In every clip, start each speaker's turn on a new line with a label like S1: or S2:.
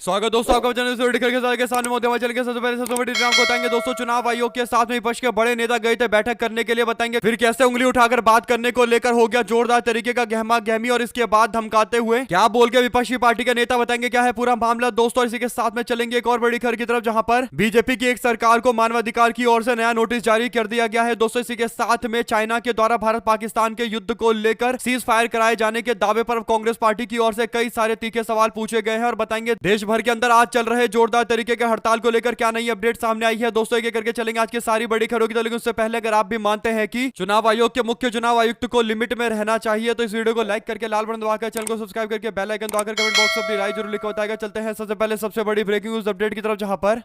S1: स्वागत दोस्तों आपका चैनल के सामने मोदी चल के सबसे पहले सबसे बड़ी ड्रामा को बताएंगे दोस्तों। चुनाव आयोग के साथ में विपक्ष के बड़े नेता गए थे बैठक करने के लिए, बताएंगे फिर कैसे उंगली उठाकर बात करने को लेकर हो गया जोरदार तरीके का गहमा गहमी और इसके बाद धमकाते हुए क्या बोल के विपक्षी पार्टी के नेता, बताएंगे क्या है पूरा मामला दोस्तों। इसी के साथ में चलेंगे एक और बड़ी खबर की तरफ जहां पर बीजेपी की एक सरकार को मानवाधिकार की ओर से नया नोटिस जारी कर दिया गया है दोस्तों। इसी के साथ में चाइना के द्वारा भारत पाकिस्तान के युद्ध को लेकर सीज फायर कराए जाने के दावे पर कांग्रेस पार्टी की ओर से कई सारे तीखे सवाल पूछे गए हैं और बताएंगे देश भर के अंदर आज चल रहे जोरदार तरीके के हड़ताल को लेकर क्या नई अपडेट सामने आई है दोस्तों। एक एक करके चलेंगे आज की सारी बड़ी खबरों की। लेकिन उससे पहले अगर आप भी मानते हैं कि चुनाव आयोग के मुख्य चुनाव आयुक्त को लिमिट में रहना चाहिए तो इस वीडियो को लाइक करके लाल बटन दबाकर चैनल को सब्सक्राइब करके बेल आइकन दबाकर कमेंट बॉक्स में अपनी राय जरूर लिखकर बताएगा। चलते हैं सबसे पहले सबसे बड़ी ब्रेकिंग न्यूज अपडेट की तरफ जहां पर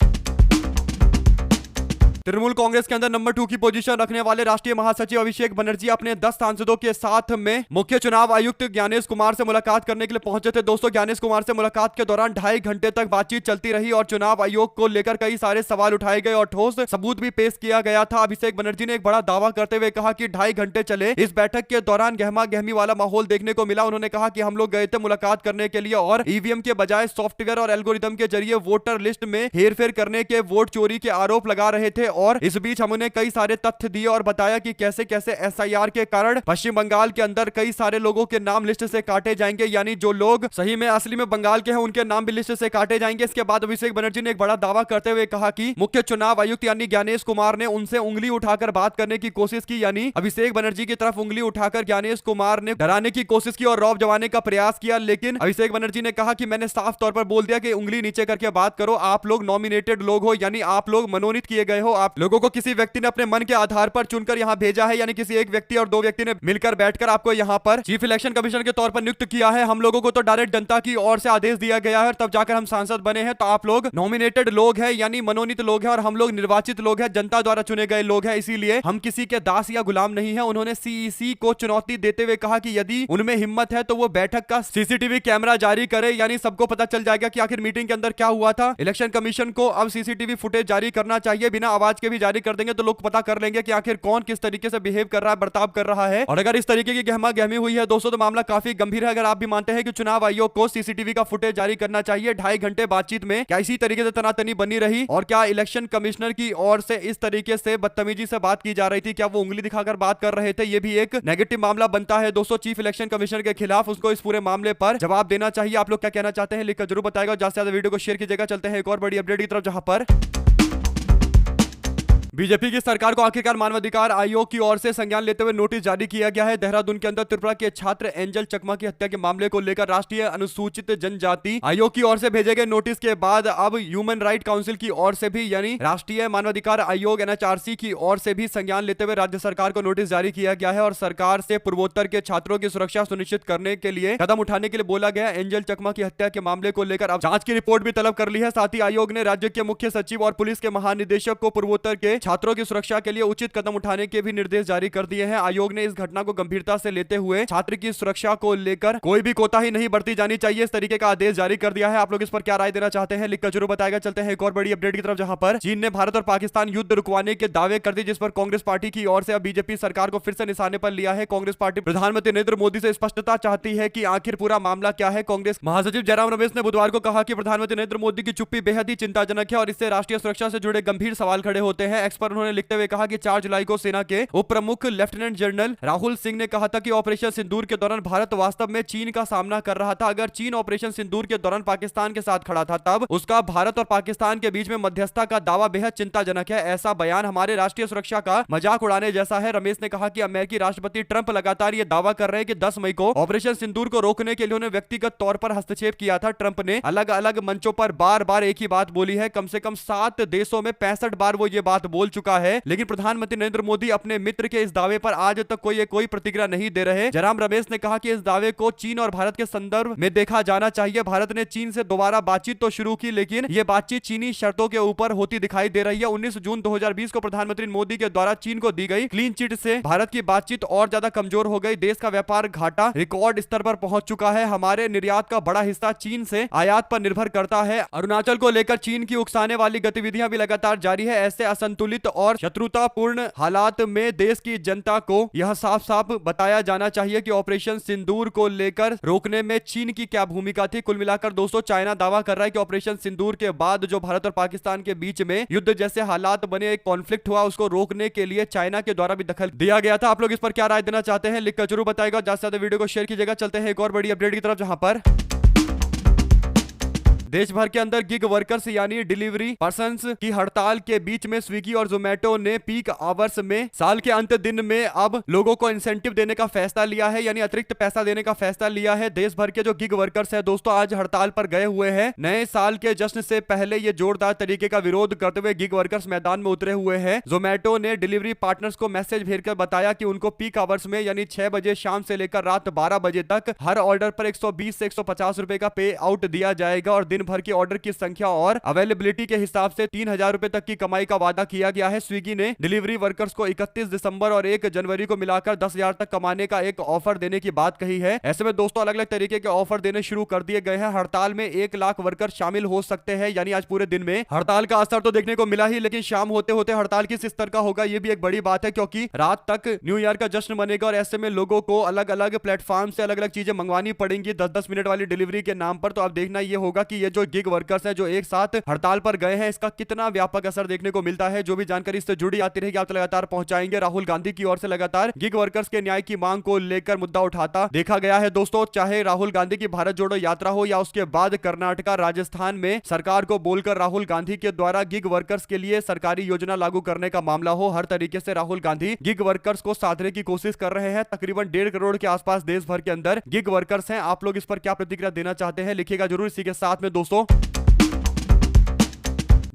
S1: तृणमूल कांग्रेस के अंदर नंबर 2 की पोजीशन रखने वाले राष्ट्रीय महासचिव अभिषेक बनर्जी अपने 10 सांसदों के साथ में मुख्य चुनाव आयुक्त ज्ञानेश कुमार से मुलाकात करने के लिए पहुंचे थे दोस्तों। ज्ञानेश कुमार से मुलाकात के दौरान 2.5 घंटे तक बातचीत चलती रही और चुनाव आयोग को लेकर कई सारे सवाल उठाए गए और ठोस सबूत भी पेश किया गया था। अभिषेक बनर्जी ने एक बड़ा दावा करते हुए कहा कि 2.5 घंटे चले इस बैठक के दौरान गहमा गहमी वाला माहौल देखने को मिला। उन्होंने कहा कि हम लोग गए थे मुलाकात करने के लिए और ईवीएम के बजाय सॉफ्टवेयर और एल्गोरिदम के जरिए वोटर लिस्ट में हेरफेर करने के वोट चोरी के आरोप लगा रहे थे और इस बीच उन्होंने कई सारे तथ्य दिए और बताया कि कैसे कैसे एसआईआर के कारण पश्चिम बंगाल के अंदर कई सारे लोगों के नाम लिस्ट से काटे जाएंगे, यानी जो लोग सही में असली में बंगाल के हैं उनके नाम भी लिस्ट से काटे जाएंगे। इसके बाद अभिषेक बनर्जी ने एक बड़ा दावा करते हुए कहा कि मुख्य चुनाव आयुक्त यानी ज्ञानेश कुमार ने उनसे उंगली उठाकर बात करने की कोशिश की, यानी अभिषेक बनर्जी की तरफ उंगली उठाकर ज्ञानेश कुमार ने डराने की कोशिश की और रौब जमाने का प्रयास किया। लेकिन अभिषेक बनर्जी ने कहा कि मैंने साफ तौर पर बोल दिया कि उंगली नीचे करके बात करो, आप लोग नॉमिनेटेड लोग हो, यानी आप लोग मनोनीत किए गए हो, आप लोगों को किसी व्यक्ति ने अपने मन के आधार पर चुनकर यहां भेजा है, यानी किसी एक व्यक्ति और 2 व्यक्ति ने मिलकर बैठकर आपको यहां पर चीफ इलेक्शन कमिश्नर के तौर पर नियुक्त किया है। हम लोगों को तो डायरेक्ट जनता की ओर से आदेश दिया गया है तब जाकर हम सांसद बने हैं, तो आप लोग नॉमिनेटेड लोग हैं यानी मनोनीत लोग हैं और हम लोग निर्वाचित लोग हैं, जनता द्वारा चुने गए लोग हैं, इसीलिए हम किसी के दास या गुलाम नहीं है। उन्होंने सीईसी को चुनौती देते हुए कहा कि यदि उनमें हिम्मत है तो वो बैठक का सीसीटीवी कैमरा जारी करे, यानी सबको पता चल जाएगा कि आखिर मीटिंग के अंदर क्या हुआ था। इलेक्शन कमीशन को अब सीसीटीवी फुटेज जारी करना चाहिए, बिना आवाज के भी जारी कर देंगे तो लोग पता कर लेंगे कि आखिर कौन किस तरीके से बिहेव कर रहा है, बर्ताव कर रहा है। और अगर इस तरीके की गहमा गहमी हुई है दोस्तों तो मामला काफी गंभीर है। अगर आप भी मानते हैं कि चुनाव आयोग को सीसीटीवी का फुटेज जारी करना चाहिए 2.5 घंटे बातचीत में क्या इसी तरीके से तनातनी बनी रही और क्या इलेक्शन कमिश्नर की ओर से इस तरीके से बदतमीजी से बात की जा रही थी, क्या वो उंगली दिखाकर बात कर रहे थे, ये भी एक नेगेटिव मामला बनता है दोस्तों चीफ इलेक्शन कमिश्नर के खिलाफ। उसको इस पूरे मामले पर जवाब देना चाहिए। आप लोग क्या कहना चाहते हैं लिखकर जरूर बताएगा। ज्यादा से ज्यादा वीडियो को शेयर कीजिएगा। चलते हैं एक और बड़ी अपडेट की तरफ जहां पर बीजेपी की सरकार को आखिरकार मानवाधिकार आयोग की ओर से संज्ञान लेते हुए नोटिस जारी किया गया है। देहरादून के अंदर त्रिपुरा के छात्र एंजल चकमा की हत्या के मामले को लेकर राष्ट्रीय अनुसूचित जनजाति आयोग की ओर से भेजे गए नोटिस के बाद अब ह्यूमन राइट काउंसिल की ओर से भी यानी राष्ट्रीय मानवाधिकार आयोग एनएचआरसी की ओर से भी संज्ञान लेते हुए राज्य सरकार को नोटिस जारी किया गया है और सरकार से पूर्वोत्तर के छात्रों की सुरक्षा सुनिश्चित करने के लिए कदम उठाने के लिए बोला गया। एंजल चकमा की हत्या के मामले को लेकर अब जांच की रिपोर्ट भी तलब कर ली है। साथ ही आयोग ने राज्य के मुख्य सचिव और पुलिस के महानिदेशक को पूर्वोत्तर के छात्रों की सुरक्षा के लिए उचित कदम उठाने के भी निर्देश जारी कर दिए हैं। आयोग ने इस घटना को गंभीरता से लेते हुए छात्र की सुरक्षा को लेकर कोई भी कोताही नहीं बरती जानी चाहिए, इस तरीके का आदेश जारी कर दिया है। आप लोग इस पर क्या राय देना चाहते हैं लिखकर जरूर बताएगा। चलते हैं एक और बड़ी अपडेट की तरफ जहां पर चीन ने भारत और पाकिस्तान युद्ध रुकवाने के दावे कर दिए, जिस पर कांग्रेस पार्टी की ओर से अब बीजेपी सरकार को फिर से निशाने पर लिया है। कांग्रेस पार्टी प्रधानमंत्री नरेंद्र मोदी से स्पष्टता चाहती है कि आखिर पूरा मामला क्या है। कांग्रेस महासचिव जयराम रमेश ने बुधवार को कहा कि प्रधानमंत्री नरेंद्र मोदी की चुप्पी बेहद ही चिंताजनक है और इससे राष्ट्रीय सुरक्षा से जुड़े गंभीर सवाल खड़े होते हैं। एक्स पर उन्होंने लिखते हुए कहा कि 4 जुलाई को सेना के उप प्रमुख लेफ्टिनेंट जनरल राहुल सिंह ने कहा था कि ऑपरेशन सिंदूर के दौरान भारत वास्तव में चीन का सामना कर रहा था। अगर चीन ऑपरेशन सिंदूर के दौरान पाकिस्तान के साथ खड़ा था तब उसका भारत और पाकिस्तान के बीच में मध्यस्थता का दावा बेहद चिंताजनक है। ऐसा बयान हमारे राष्ट्रीय सुरक्षा का मजाक उड़ाने जैसा है। रमेश ने कहा कि अमेरिकी राष्ट्रपति ट्रंप लगातार यह दावा कर रहे हैं कि 10 मई को ऑपरेशन सिंदूर को रोकने के लिए उन्होंने व्यक्तिगत तौर पर हस्तक्षेप किया था। ट्रंप ने अलग अलग मंचों पर बार बार एक ही बात बोली है। कम से कम 7 देशों में 65 बार वो ये बात बोल चुका है, लेकिन प्रधानमंत्री नरेंद्र मोदी अपने मित्र के इस दावे पर आज तक कोई प्रतिक्रिया नहीं दे रहे। जयराम रमेश ने कहा कि इस दावे को चीन और भारत के संदर्भ में देखा जाना चाहिए। भारत ने चीन से दोबारा बातचीत तो शुरू की, लेकिन यह बातचीत चीनी शर्तों के ऊपर होती दिखाई दे रही है। 19 जून 2020 को प्रधानमंत्री मोदी के द्वारा चीन को दी गई क्लीन चिट से भारत की बातचीत और ज्यादा कमजोर हो गई। देश का व्यापार घाटा रिकॉर्ड स्तर पर पहुंच चुका है। हमारे निर्यात का बड़ा हिस्सा चीन से आयात पर निर्भर करता है। अरुणाचल को लेकर चीन की उकसाने वाली गतिविधियां भी लगातार जारी है। ऐसे असंतुलित अनुकूलित और शत्रुतापूर्ण हालात में देश की जनता को यह साफ साफ बताया जाना चाहिए कि ऑपरेशन सिंदूर को लेकर रोकने में चीन की क्या भूमिका थी। कुल मिलाकर दोस्तों चाइना दावा कर रहा है कि ऑपरेशन सिंदूर के बाद जो भारत और पाकिस्तान के बीच में युद्ध जैसे हालात बने, एक कॉन्फ्लिक्ट हुआ, उसको रोकने के लिए चाइना के द्वारा भी दखल दिया गया था। आप लोग इस पर क्या राय देना चाहते हैं लिखकर जरूर बताएगा। ज्यादा से ज्यादा वीडियो को शेयर कीजिएगा। चलते हैं एक और बड़ी अपडेट की तरफ, जहां पर देश भर के अंदर गिग वर्कर्स यानी डिलीवरी पर्संस की हड़ताल के बीच में स्विगी और जोमेटो ने पीक आवर्स में साल के अंत दिन में अब लोगों को इंसेंटिव देने का फैसला लिया है, यानी अतिरिक्त पैसा देने का फैसला लिया है। देश भर के जो गिग वर्कर्स है दोस्तों आज हड़ताल पर गए हुए हैं। नए साल के जश्न से पहले ये जोरदार तरीके का विरोध करते हुए गिग वर्कर्स मैदान में उतरे हुए हैं। जोमेटो ने डिलीवरी पार्टनर्स को मैसेज भेजकर बताया कि उनको पीक आवर्स में यानी 6 बजे शाम से लेकर रात 12 बजे तक हर ऑर्डर पर 120 से 150 रुपए का पे आउट दिया जाएगा और दिन भर की ऑर्डर की संख्या और अवेलेबिलिटी के हिसाब से 3000 रुपए तक की कमाई का वादा किया गया है। स्विगी ने डिलीवरी वर्कर्स को 31 दिसंबर और 1 जनवरी को मिलाकर 10,000 तक कमाने का एक ऑफर देने की बात कही है। ऐसे में दोस्तों अलग अलग तरीके के ऑफर देने शुरू कर दिए गए हैं। हड़ताल में 1 लाख वर्कर शामिल हो सकते हैं, यानी आज पूरे दिन में हड़ताल का असर तो देखने को मिला ही, लेकिन शाम होते होते हड़ताल किस स्तर का होगा ये भी एक बड़ी बात है, क्योंकि रात तक न्यू ईयर का जश्न मनेगा और ऐसे में लोगों को अलग अलग प्लेटफॉर्म से अलग अलग चीजें मंगवानी पड़ेंगी 10-10 मिनट वाली डिलीवरी के नाम पर। तो अब देखना ये होगा कि ये जो गिग वर्कर्स हैं जो एक साथ हड़ताल पर गए हैं इसका कितना व्यापक असर देखने को मिलता है। जो भी जानकारी इससे जुड़ी आती रहेगी आप लगातार पहुंचाएंगे। राहुल गांधी की ओर से लगातार गिग वर्कर्स के न्याय की मांग को लेकर मुद्दा उठाता देखा गया है दोस्तों। चाहे राहुल गांधी की भारत जोड़ो यात्रा हो या उसके बाद कर्नाटका राजस्थान में सरकार को बोलकर राहुल गांधी के द्वारा गिग वर्कर्स के लिए सरकारी योजना लागू करने का मामला हो, हर तरीके से राहुल गांधी गिग वर्कर्स को साधने की कोशिश कर रहे हैं। तकरीबन 1.5 करोड़ के आसपास देश भर के अंदर गिग वर्कर्स हैं। आप लोग इस पर क्या प्रतिक्रिया देना चाहते हैं लिखिएगा जरूर। इसी के साथ में दोस्तों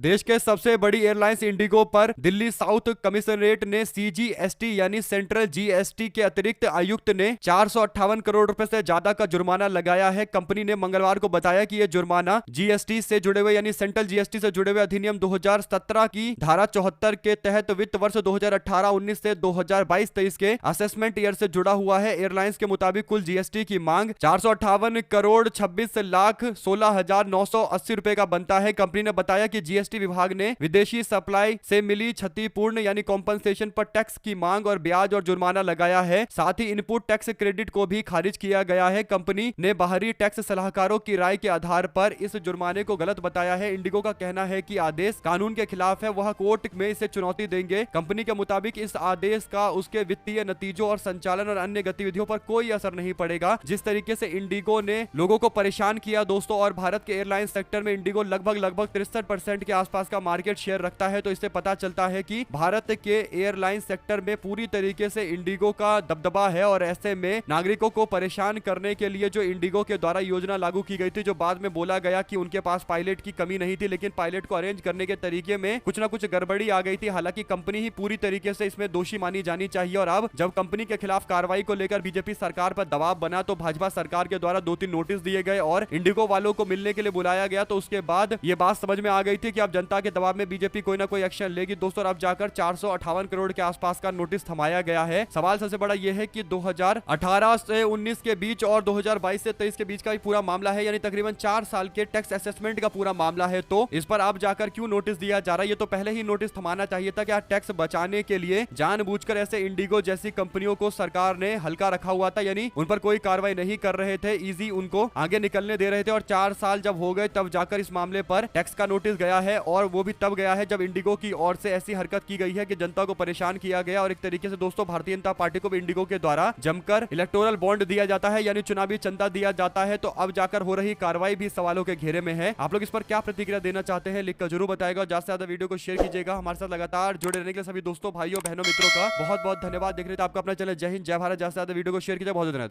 S1: देश के सबसे बड़ी एयरलाइंस इंडिगो पर दिल्ली साउथ कमिश्नरेट ने सीजीएसटी यानी सेंट्रल जीएसटी के अतिरिक्त आयुक्त ने 458 करोड़ रुपए से ज्यादा का जुर्माना लगाया है। कंपनी ने मंगलवार को बताया कि यह जुर्माना जीएसटी से जुड़े हुए यानी सेंट्रल जीएसटी से जुड़े हुए अधिनियम 2017 की धारा 74 के तहत वित्त वर्ष 2018-19 से 2022-23 के असेसमेंट ईयर से जुड़ा हुआ है। एयरलाइंस के मुताबिक कुल जीएसटी की मांग 458 करोड़ 26 लाख 16,980 रुपए का बनता है। कंपनी ने बताया कि जीएसटी विभाग ने विदेशी सप्लाई से मिली क्षतिपूर्ण यानी कॉम्पनसेशन पर टैक्स की मांग और ब्याज और जुर्माना लगाया है। साथ ही इनपुट टैक्स क्रेडिट को भी खारिज किया गया है। कंपनी ने बाहरी टैक्स सलाहकारों की राय के आधार पर इस जुर्माने को गलत बताया है। इंडिगो का कहना है कि आदेश कानून के खिलाफ है, वह कोर्ट में इसे चुनौती देंगे। कंपनी के मुताबिक इस आदेश का उसके वित्तीय नतीजों और संचालन और अन्य गतिविधियों पर कोई असर नहीं पड़ेगा। जिस तरीके से इंडिगो ने लोगों को परेशान किया दोस्तों, और भारत के एयरलाइन सेक्टर में इंडिगो लगभग 63% के आसपास का मार्केट शेयर रखता है, तो इससे पता चलता है कि भारत के एयरलाइन सेक्टर में पूरी तरीके से इंडिगो का दबदबा है। और ऐसे में नागरिकों को परेशान करने के लिए जो इंडिगो के द्वारा योजना लागू की गई थी, जो बाद में बोला गया कि उनके पास पायलट की कमी नहीं थी, लेकिन पायलट को अरेंज करने के तरीके में कुछ ना कुछ गड़बड़ी आ गई थी। हालांकि कंपनी ही पूरी तरीके से इसमें दोषी मानी जानी चाहिए। और अब जब कंपनी के खिलाफ कार्रवाई को लेकर बीजेपी सरकार पर दबाव बना, तो भाजपा सरकार के द्वारा 2-3 नोटिस दिए गए और इंडिगो वालों को मिलने के लिए बुलाया गया। तो उसके बाद ये बात समझ में आ गई थी कि अब जनता के दबाव में बीजेपी कोई ना कोई एक्शन लेगी दोस्तों। अब जाकर 458 करोड़ के आसपास का नोटिस थमाया गया है। सवाल सबसे बड़ा यह है कि 2018 से 19 के बीच और 2022 से 23 के बीच का पूरा मामला है, यानी तकरीबन 4 साल के टैक्स असेसमेंट का पूरा मामला है। तो इस पर आप जाकर क्यों नोटिस दिया जा रहा है? ये तो पहले ही नोटिस थमाना चाहिए था। क्या टैक्स बचाने के लिए जानबूझकर ऐसे इंडिगो जैसी कंपनियों को सरकार ने हल्का रखा हुआ था, यानी उन पर कोई कार्रवाई नहीं कर रहे थे, इजी उनको आगे निकलने दे रहे थे। और 4 साल जब हो गए तब जाकर इस मामले पर टैक्स का नोटिस गया है, और वो भी तब गया है जब इंडिगो की ओर से ऐसी हरकत की गई है कि जनता को परेशान किया गया। और एक तरीके से दोस्तों भारतीय जनता पार्टी को भी इंडिगो के द्वारा जमकर इलेक्टोरल बॉन्ड दिया जाता है, यानी चुनावी चंदा दिया जाता है। तो अब जाकर हो रही कार्रवाई भी सवालों के घेरे में है। आप लोग इस पर क्या प्रतिक्रिया देना चाहते हैं लिखकर जरूर बताएगा। ज्यादा से ज्यादा वीडियो को शेयर कीजिएगा। हमारे साथ लगातार जुड़े रहने के लिए सभी दोस्तों भाइयों बहनों मित्रों का बहुत बहुत धन्यवाद। देख रहे थे आपका अपना चैनल जय हिंद जय भारत। ज्यादा से ज्यादा वीडियो को शेयर कीजिए। बहुत धन्यवाद।